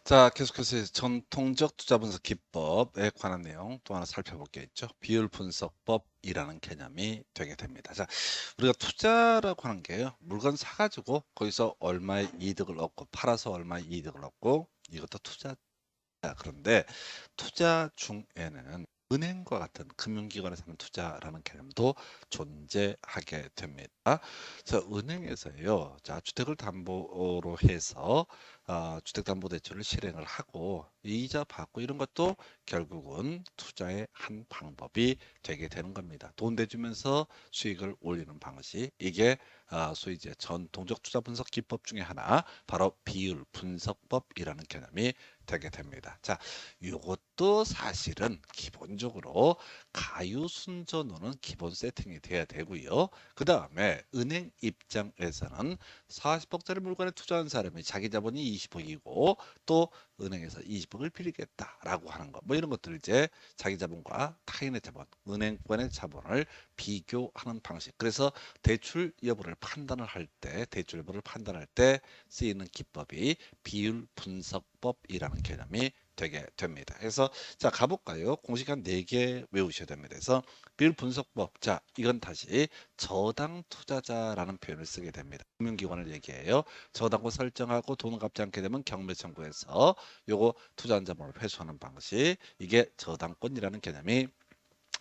자, 계속해서 전통적 투자 분석 기법에 관한 내용 또 하나 살펴볼 게 있죠. 비율 분석법이라는 개념이 되게 됩니다. 자, 우리가 투자라고 하는 게요. 물건 사가지고 거기서 얼마의 이득을 얻고 팔아서 얼마의 이득을 얻고 이것도 투자. 그런데 투자 중에는 은행과 같은 금융기관에서 하는 투자라는 개념도 존재하게 됩니다. 그래서 은행에서요, 자, 주택을 담보로 해서 주택담보대출을 실행을 하고 이자 받고 이런 것도 결국은 투자의 한 방법이 되게 되는 겁니다. 돈 대주면서 수익을 올리는 방식, 이게 소위 이제 전통적 투자 분석 기법 중에 하나, 바로 비율 분석법이라는 개념이 되게 됩니다. 자, 이것도 사실은 기본적으로 가유순전호는 기본 세팅이 돼야 되고요. 그 다음에 은행 입장에서는 40억짜리 물건에 투자한 사람이 자기 자본이 20억이고 또 은행에서 20억을 빌리겠다라고 하는 거, 뭐 이런 것들 이제 자기 자본과 타인의 자본, 은행권의 자본을 비교하는 방식. 그래서 대출 여부를 판단을 할 때, 대출 여부를 판단할 때 쓰이는 기법이 비율 분석법이라는 개념이 되게 됩니다. 그래서 자, 가볼까요? 공식 한 4개 외우셔야 됩니다. 그래서 비율 분석법. 자, 이건 다시 저당 투자자라는 표현을 쓰게 됩니다. 금융기관을 얘기해요. 저당고 설정하고 돈을 갚지 않게 되면 경매 청구해서 요거 투자한 자본을 회수하는 방식. 이게 저당권이라는 개념이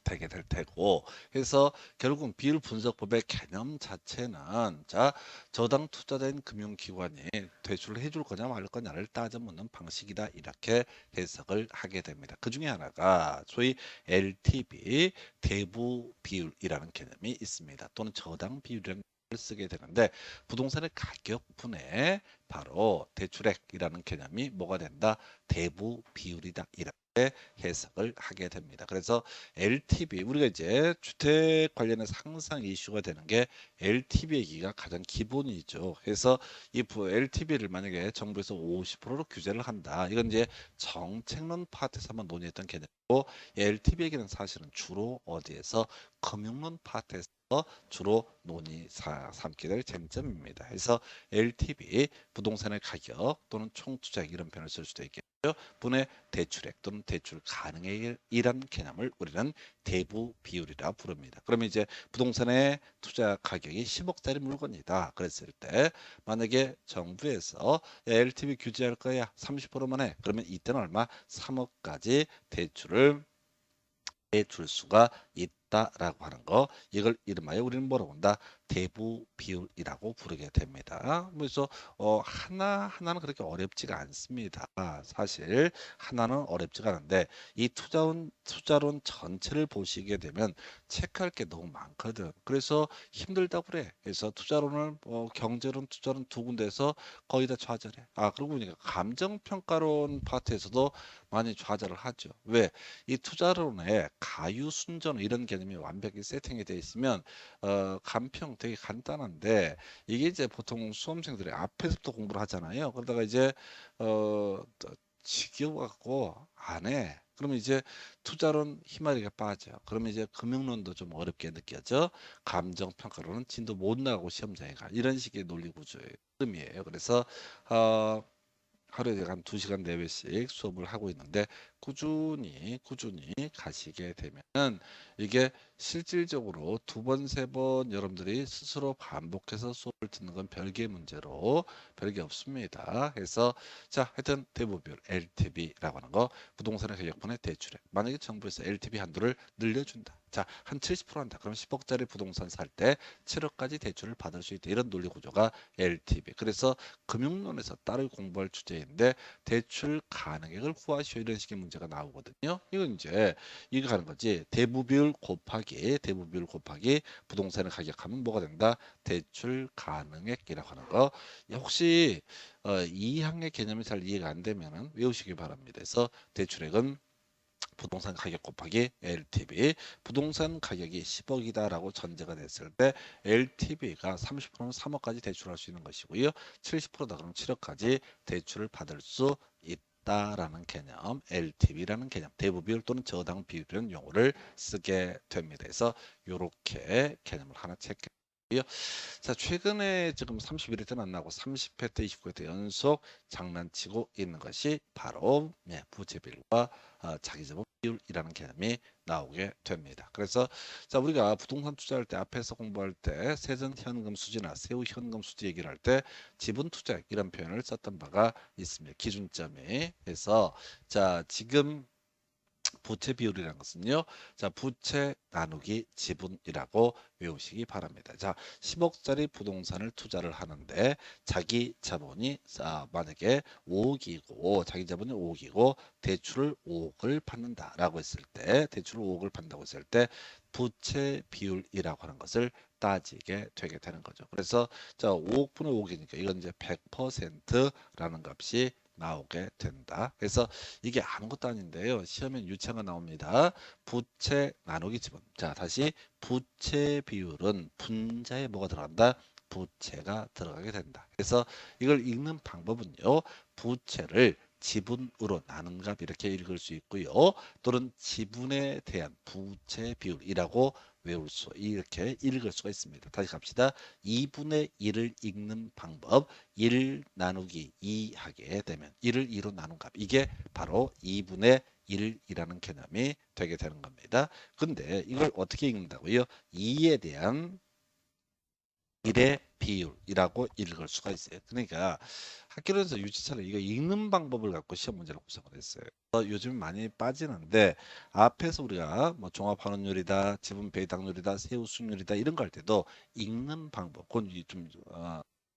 되게 될 테고, 그래서 결국은 비율 분석법의 개념 자체는, 자, 저당 투자자인 금융기관이 대출을 해줄 거냐 말 거냐를 따져 묻는 방식이다, 이렇게 해석을 하게 됩니다. 그 중에 하나가 소위 LTV, 대부 비율이라는 개념이 있습니다. 또는 저당 비율이라는 걸 쓰게 되는데, 부동산의 가격분에 바로 대출액이라는 개념이 뭐가 된다? 대부 비율이다, 이렇게 해석을 하게 됩니다. 그래서 LTV, 우리가 이제 주택 관련해서 항상 이슈가 되는 게 LTV 얘기가 가장 기본이죠. 그래서 이 LTV를 만약에 정부에서 50%로 규제를 한다, 이건 이제 정책론 파트에서 한번 논의했던 개념이고, LTV 얘기는 사실은 주로 어디에서 금융론 파트에서 주로 논의 삼게 될 쟁점입니다. 그래서 LTV, 부동산의 가격 또는 총투자액, 이런 표현을 쓸 수도 있겠죠. 분의 대출액 또는 대출 가능액이란 개념을 우리는 대부 비율이라 부릅니다. 그러면 이제 부동산의 투자 가격이 10억짜리 물건이다 그랬을 때, 만약에 정부에서 LTV 규제할 거야 30%만 해, 그러면 이때는 얼마? 3억까지 대출을 해줄 수가 있다라고 하는 거, 이걸 이름하여 우리는 뭐라고 한다? 대부 비율이라고 부르게 됩니다. 그래서 하나하나는 그렇게 어렵지가 않습니다. 사실 하나는 어렵지가 않은데, 이 투자론 전체를 보시게 되면 체크할 게 너무 많거든. 그래서 힘들다고 그래. 그래서 투자론을 경제론, 투자론 두 군데에서 거의 다 좌절해. 그러고 보니까 감정평가론 파트에서도 많이 좌절을 하죠. 왜? 이 투자론에 가유순전 이런 개념이 완벽히 세팅이 되어 있으면 간평 되게 간단한데, 이게 이제 보통 수험생들이 앞에서부터 공부를 하잖아요. 그러다가 이제 지겨워갖고 안 해. 그러면 이제 투자론 희마리가 빠져. 그러면 이제 금융론도 좀 어렵게 느껴져. 감정평가로는 진도 못 나가고 시험장에 가. 이런 식의 논리 구조의 흐름이에요. 그래서 어, 하루에 한 2시간 내외씩 수업을 하고 있는데, 꾸준히 가시게 되면은 이게 실질적으로 2번, 3번 여러분들이 스스로 반복해서 수업을 듣는 건 별개 문제로 별게 없습니다. 그래서 자, 하여튼 대부분 LTV라고 하는 거, 부동산의 가격분의 대출액. 만약에 정부에서 LTV 한도를 늘려준다. 자, 한 70% 한다. 그럼 10억짜리 부동산 살 때 7억까지 대출을 받을 수 있다. 이런 논리 구조가 LTV. 그래서 금융론에서 따로 공부할 주제인데, 대출 가능액을 구하시오, 이런 식의 문제가 나오거든요. 이건 이제 이거 하는 거지. 대부비율 곱하기 부동산의 가격하면 뭐가 된다? 대출 가능액이라고 하는 거. 혹시 이 항의 개념이 잘 이해가 안 되면 외우시기 바랍니다. 그래서 대출액은 부동산 가격 곱하기 LTV, 부동산 가격이 10억이다라고 전제가 됐을 때 LTV가 30%면 3억까지 대출할 수 있는 것이고요. 70%다 그러면 7억까지 대출을 받을 수 있다라는 개념, LTV라는 개념, 대부 비율 또는 저당 비율이라는 용어를 쓰게 됩니다. 그래서 이렇게 개념을 하나 체크. 자, 최근에 지금 31회 안 나고 30회 때 29회 때 연속 장난치고 있는 것이 바로 부채 비율과 자기자본 비율이라는 개념이 나오게 됩니다. 그래서 자, 우리가 부동산 투자할 때 앞에서 공부할 때 세전 현금 수지나 세후 현금 수지 얘기를 할 때 지분 투자 이런 표현을 썼던 바가 있습니다. 기준점이. 그래서 자, 지금 부채 비율이라는 것은요. 자, 부채 나누기 지분이라고 외우시기 바랍니다. 자, 10억짜리 부동산을 투자를 하는데 자기 자본이 만약에 5억이고 자기 자본이 5억이고 대출을 5억을 받는다라고 했을 때 대출을 5억을 받는다고 했을 때 부채 비율이라고 하는 것을 따지게 되게 되는 거죠. 그래서 자, 5억분의 5억이니까 이건 이제 100%라는 값이 나오게 된다. 그래서 이게 아무것도 아닌데요. 시험엔 유창한 나옵니다. 부채 나누기 지분. 자, 다시 부채 비율은 분자에 뭐가 들어간다? 부채가 들어가게 된다. 그래서 이걸 읽는 방법은요. 부채를 지분으로 나눈 값 이렇게 읽을 수 있고요. 또는 지분에 대한 부채 비율이라고 외울 수 이렇게 읽을 수가 있습니다. 다시 갑시다. 2분의 1을 읽는 방법 1 나누기 2 하게 되면 1을 2로 나눈 값 이게 바로 2분의 1이라는 개념이 되게 되는 겁니다. 근데 이걸 어떻게 읽는다고요? 2에 대한 1의 비율이라고 읽을 수가 있어요. 그러니까 학교에서 유치차를 이거 읽는 방법을 갖고 시험 문제를 구성을 했어요. 요즘 많이 빠지는데 앞에서 우리가 뭐 종합환원율이다, 지분 배당률이다, 세후 수익률이다 이런 거 할 때도 읽는 방법, 그건 좀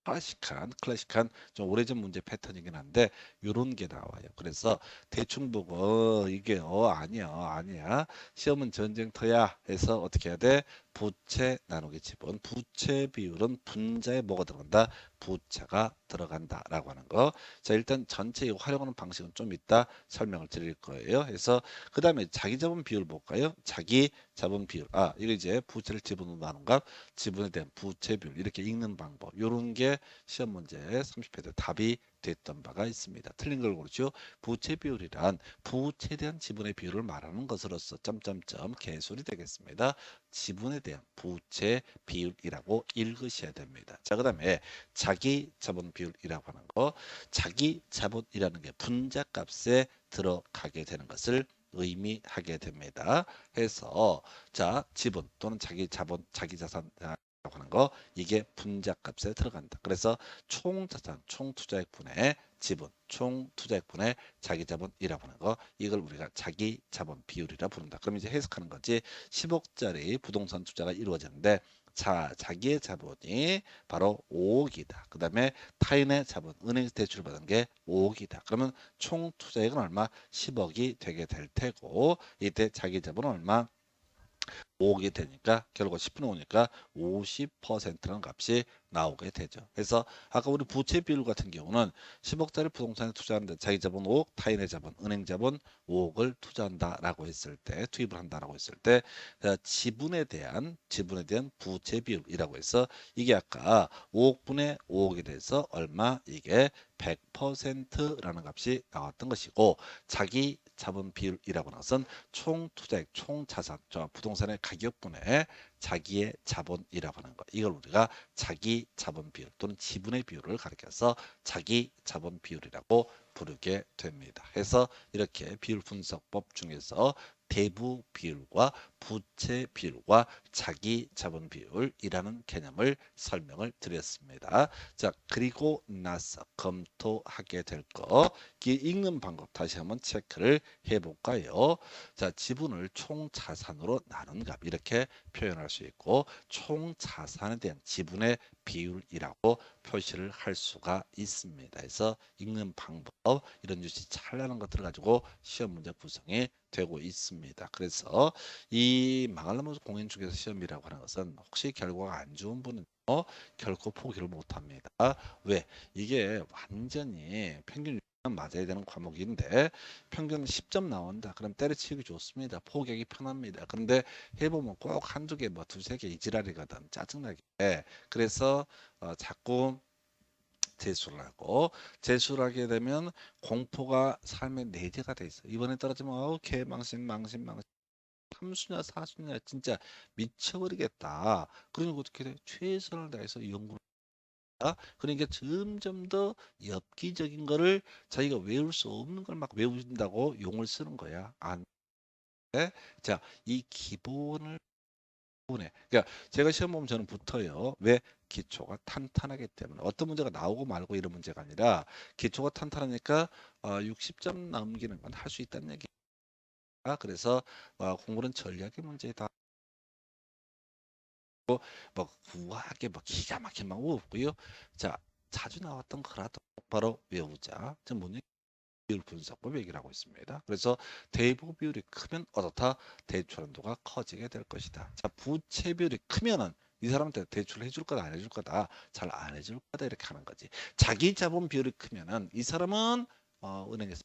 클래식한 좀 오래전 문제 패턴이긴 한데 요런 게 나와요. 그래서 대충 보고 이게 아니야 시험은 전쟁터야 해서 어떻게 해야 돼? 부채 나누기 지분 부채 비율은 분자에 뭐가 들어간다? 부채가 들어간다라고 하는 거. 자, 일단 전체 활용하는 방식은 좀 이따 설명을 드릴 거예요. 그래서 그 다음에 자기 자본 비율 볼까요? 자기 자본 비율. 이거 이제 부채를 지분으로 나눈 값, 지분에 대한 부채 비율 이렇게 읽는 방법. 요런 게 시험 문제 30회 때 답이 됐던 바가 있습니다. 틀린 걸 고르죠. 부채 비율이란 부채에 대한 지분의 비율을 말하는 것으로서 점점점 개수이 되겠습니다. 지분에 대한 부채 비율이라고 읽으셔야 됩니다. 자, 그다음에 자기 자본 비율이라고 하는 거, 자기 자본이라는 게 분자 값에 들어가게 되는 것을 의미하게 됩니다. 해서 자, 지분 또는 자기 자본, 자기 자산 라고 하는 거 이게 분자 값에 들어간다. 그래서 총 자산, 총 투자액분의 지분, 총 투자액분의 자기 자본이라고 하는 거 이걸 우리가 자기 자본 비율이라 부른다. 그럼 이제 해석하는 거지. 10억짜리 부동산 투자가 이루어졌는데 자, 자기의 자본이 바로 5억이다. 그 다음에 타인의 자본, 은행에서 대출을 받은 게 5억이다. 그러면 총 투자액은 얼마? 10억이 되게 될 테고 이때 자기 자본은 얼마? 5억이 되니까 결국 10분의 5니까 50%라는 값이 나오게 되죠. 그래서 아까 우리 부채 비율 같은 경우는 10억짜리 부동산에 투자하는데 자기 자본 5억, 타인의 자본, 은행 자본 5억을 투자한다라고 했을 때 투입을 한다라고 했을 때 지분에 대한 부채 비율이라고 해서 이게 아까 5억분의 5억에 대해서 얼마 이게 100%라는 값이 나왔던 것이고 자기 자본 비율이라고 하는 것은 총 투자액, 총 자산, 부동산의 가격분의 자기의 자본이라고 하는 것. 이걸 우리가 자기 자본 비율 또는 지분의 비율을 가리켜서 자기 자본 비율이라고 부르게 됩니다. 그래서 이렇게 비율 분석법 중에서 대부 비율과 부채 비율과 자기 자본 비율이라는 개념을 설명을 드렸습니다. 자, 그리고 나서 검토하게 될 거, 읽는 방법 다시 한번 체크를 해볼까요? 자, 지분을 총 자산으로 나눈 값 이렇게 표현할 수 있고 총 자산에 대한 지분의 비율이라고 표시를 할 수가 있습니다. 그래서 읽는 방법 이런 유치 잘나는 것들을 가지고 시험 문제 구성이 되고 있습니다. 그래서 이 망할라모스 공인 중개사 시험이라고 하는 것은 혹시 결과가 안 좋은 분은 결코 포기를 못합니다. 왜? 이게 완전히 평균 맞아야 되는 과목인데 평균 10점 나온다. 그럼 때려치우기 좋습니다. 포기하기 편합니다. 그런데 해보면 꼭 한두 개, 뭐 두세 개 이지랄이거든. 짜증나게. 그래서 자꾸 재수를 하고 재수를 하게 되면 공포가 삶의 내재가 돼 있어. 이번에 떨어지면 개망신 삼수냐 사수냐 진짜 미쳐버리겠다. 그러니까 어떻게 돼? 최선을 다해서 연구를 한다. 그러니까 점점 더 엽기적인 거를 자기가 외울 수 없는 걸 막 외운다고 용을 쓰는 거야. 안 돼? 자, 이 기본을 기본에 그러니까 제가 시험 보면 저는 붙어요. 왜? 기초가 탄탄하기 때문에 어떤 문제가 나오고 말고 이런 문제가 아니라 기초가 탄탄하니까 60점 넘기는 건 할 수 있다는 얘기야. 그래서 공부는 전략의 문제다. 뭐 구하게 뭐 기가 막힌 막 없고요. 자, 자주 나왔던 거라도 바로 외우자. 지금 뭐냐? 비율 분석법 얘기를 하고 있습니다. 그래서 대부 비율이 크면 어떻다? 대출 한도가 커지게 될 것이다. 자, 부채 비율이 크면은 이 사람한테 대출을 해줄 거다 안 해줄 거다 잘 안 해줄 거다 이렇게 하는 거지. 자기 자본 비율이 크면은 이 사람은 은행에서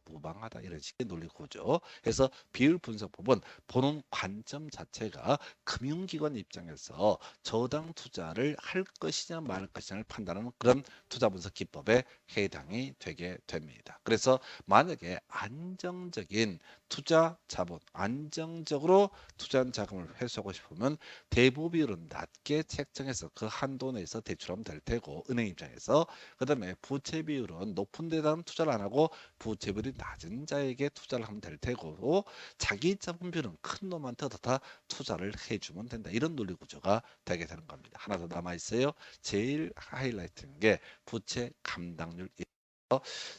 무방하다 이런 식의 논리 구조. 그래서 비율 분석법은 보는 관점 자체가 금융기관 입장에서 저당 투자를 할 것이냐 말 것이냐를 판단하는 그런 투자 분석 기법에 해당이 되게 됩니다. 그래서 만약에 안정적인 투자 자본, 안정적으로 투자한 자금을 회수하고 싶으면 대부 비율은 낮게 책정해서 그 한도 내에서 대출하면 될 테고 은행 입장에서 그다음에 부채 비율은 높은 데다는 투자를 안 하고 부채비율이 낮은 자에게 투자를 하면 될 테고 자기 자본 비율은 큰 놈한테 다 투자를 해주면 된다. 이런 논리 구조가 되게 되는 겁니다. 하나 더 남아 있어요. 제일 하이라이트인 게 부채 감당률.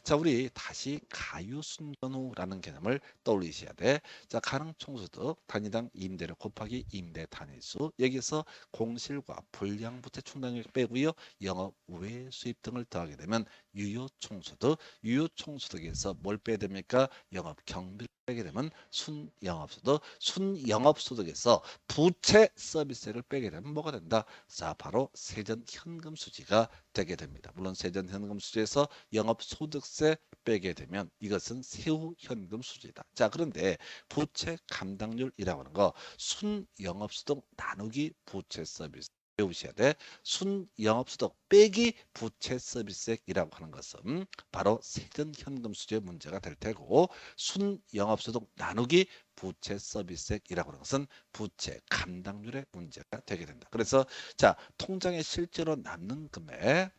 자, 우리 다시 가유순전후라는 개념을 떠올리셔야 돼. 자, 가능총수득 단위당 임대료 곱하기 임대 단위수. 여기서 공실과 불량부채 충당률 빼고요. 영업 외 수입 등을 더하게 되면 유효총수득. 유효총수득에서 뭘 빼야 됩니까? 영업 경비를 빼게 되면 순영업소득. 순영업소득에서 부채 서비스를 빼게 되면 뭐가 된다? 자, 바로 세전 현금 수지가 되게 됩니다. 물론 세전 현금 수지에서 영업소득세 빼게 되면 이것은 세후 현금 수지다. 자, 그런데 부채 감당률이라고 하는 거 순영업소득 나누기 부채 서비스 배우셔야 돼. 순영업소득 빼기 부채 서비스액이라고 하는 것은 바로 세전 현금 수지의 문제가 될 테고 순영업소득 나누기 부채 서비스액이라고 하는 것은 부채 감당률의 문제가 되게 된다. 그래서 자, 통장에 실제로 남는 금액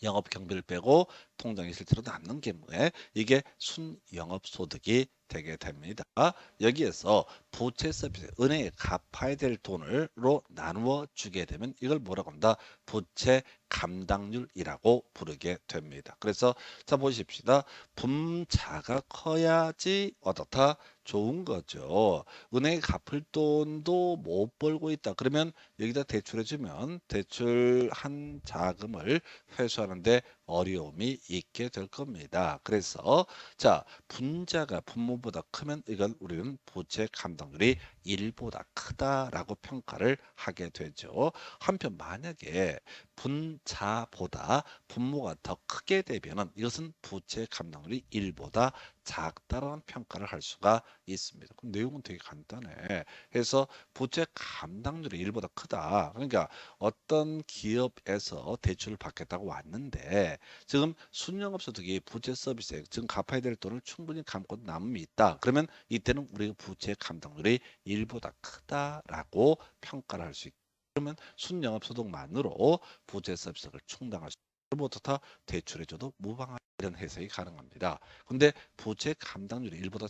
영업 경비를 빼고 통장에 실제로 남는 경우에 이게 순영업소득이 되게 됩니다. 여기에서 부채 서비스, 은행에 갚아야 될 돈으로 나누어 주게 되면 이걸 뭐라고 한다? 부채 감당률이라고 부르게 됩니다. 그래서 자 보십시다. 분자가 커야지 어떻다? 좋은 거죠. 은행에 갚을 돈도 못 벌고 있다. 그러면 여기다 대출해주면 대출한 자금을 회수하는데 어려움이 있게 될 겁니다. 그래서 자 분자가 분모보다 크면 이건 우리는 부채 감당률이 1보다 크다라고 평가를 하게 되죠. 한편 만약에 분자보다 분모가 더 크게 되면은 이것은 부채 감당률이 1보다 작다라는 평가를 할 수가 있습니다. 그럼 내용은 되게 간단해. 그래서 부채 감당률이 1보다 크다. 그러니까 어떤 기업에서 대출을 받겠다고 왔는데 지금 순영업소득이 부채 서비스에 지금 갚아야 될 돈을 충분히 감고 남음이 있다. 그러면 이때는 우리가 부채 감당률이 1보다 크다라고 평가를 할 수 있다. 그러면 순영업소득만으로 부채 서비스를 충당할 수 있다. 다 대출해줘도 무방한 이런 해석이 가능합니다. 근데 부채 감당률이 1보다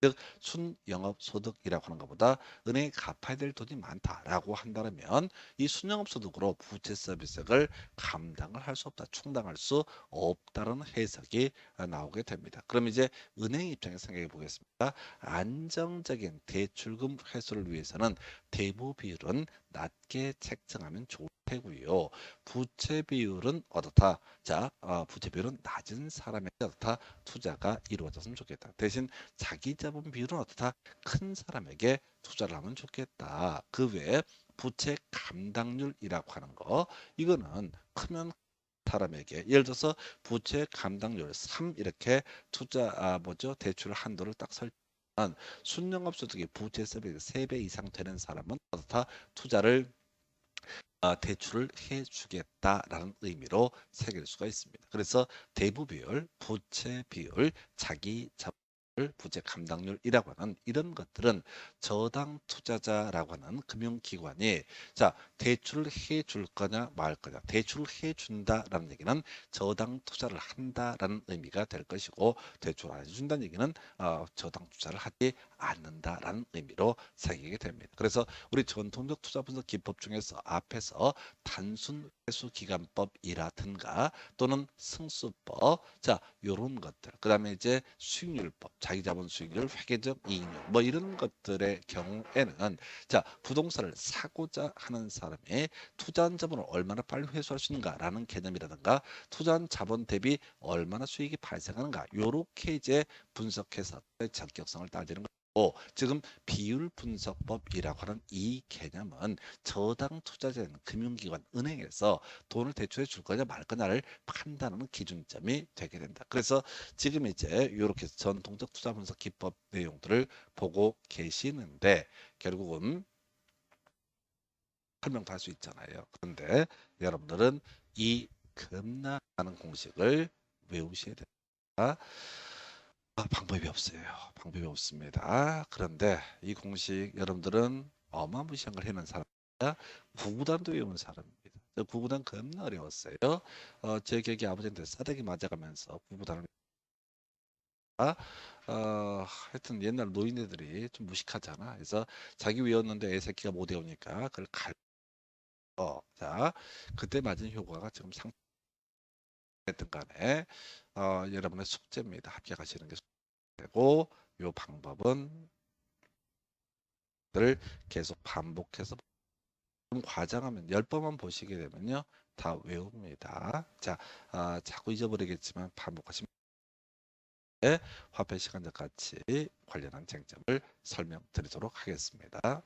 즉 순영업소득이라고 하는 것보다 은행에 갚아야 될 돈이 많다라고 한다면 이 순영업소득으로 부채 서비스를 감당을 할 수 없다, 충당할 수 없다는 해석이 나오게 됩니다. 그럼 이제 은행 입장에서 생각해 보겠습니다. 안정적인 대출금 회수를 위해서는 대부 비율은 낮게 책정하면 좋을 테고요. 부채 비율은 어떻다? 자, 부채 비율은 낮은 사람에게 어떻다? 투자가 이루어졌으면 좋겠다. 대신 자기 자본 비율은 어떻다? 큰 사람에게 투자를 하면 좋겠다. 그 외에 부채 감당률이라고 하는 거 이거는 크면 사람에게 예를 들어서 부채 감당률 3 이렇게 투자 뭐죠? 대출 한도를 딱 설정한 순영업소득이 부채 서비스 3배 이상 되는 사람은 어떻다? 투자를 대출을 해주겠다라는 의미로 새길 수가 있습니다. 그래서 대부 비율, 부채 비율, 자기 자본 부채 감당률이라고 하는 이런 것들은 저당 투자자라고 하는 금융기관이 자 대출을 해줄 거냐 말 거냐 대출을 해준다라는 얘기는 저당 투자를 한다라는 의미가 될 것이고 대출 안 해준다는 얘기는 저당 투자를 하지 않는다라는 의미로 사용이 됩니다. 그래서 우리 전통적 투자 분석 기법 중에서 앞에서 단순 회수 기간법이라든가 또는 승수법 자 요런 것들 그다음에 이제 수익률법 자기 자본 수익률 회계적 이익률 뭐 이런 것들의 경우에는 자 부동산을 사고자 하는 사람이 투자한 자본을 얼마나 빨리 회수할 수 있는가라는 개념이라든가 투자한 자본 대비 얼마나 수익이 발생하는가 요렇게 이제 분석해서 적격성을 따지는 거고 지금 비율 분석법이라고 하는 이 개념은 저당 투자자인 금융기관 은행에서 돈을 대출해 줄 거냐 말 거냐를 판단하는 기준점이 되게 된다. 그래서 지금 이제 이렇게 전통적 투자 분석 기법 내용들을 보고 계시는데 결국은 설명도 할 수 있잖아요. 그런데 여러분들은 이 급락하는 공식을 외우셔야 됩니다. 방법이 없어요. 방법이 없습니다. 그런데 이 공식 여러분들은 어마무시한 걸 해놓은 사람입니다. 구구단도 외운 사람입니다. 구구단 겁나 어려웠어요. 제 기억에 아버지한테 싸대기 맞아가면서 구구단을 하여튼 옛날 노인네들이 좀 무식하잖아. 그래서 자기 외웠는데 애 새끼가 못 외우니까 그걸 자 그때 맞은 효과가 지금 상했든 간에 여러분의 숙제입니다. 합격하시는 게 되고 요 방법은 를 계속 반복해서 좀 과장하면 10번만 보시게 되면요 다 외웁니다. 자 자꾸 잊어버리겠지만 반복하시면 화폐 시간적 가치 관련한 쟁점을 설명드리도록 하겠습니다.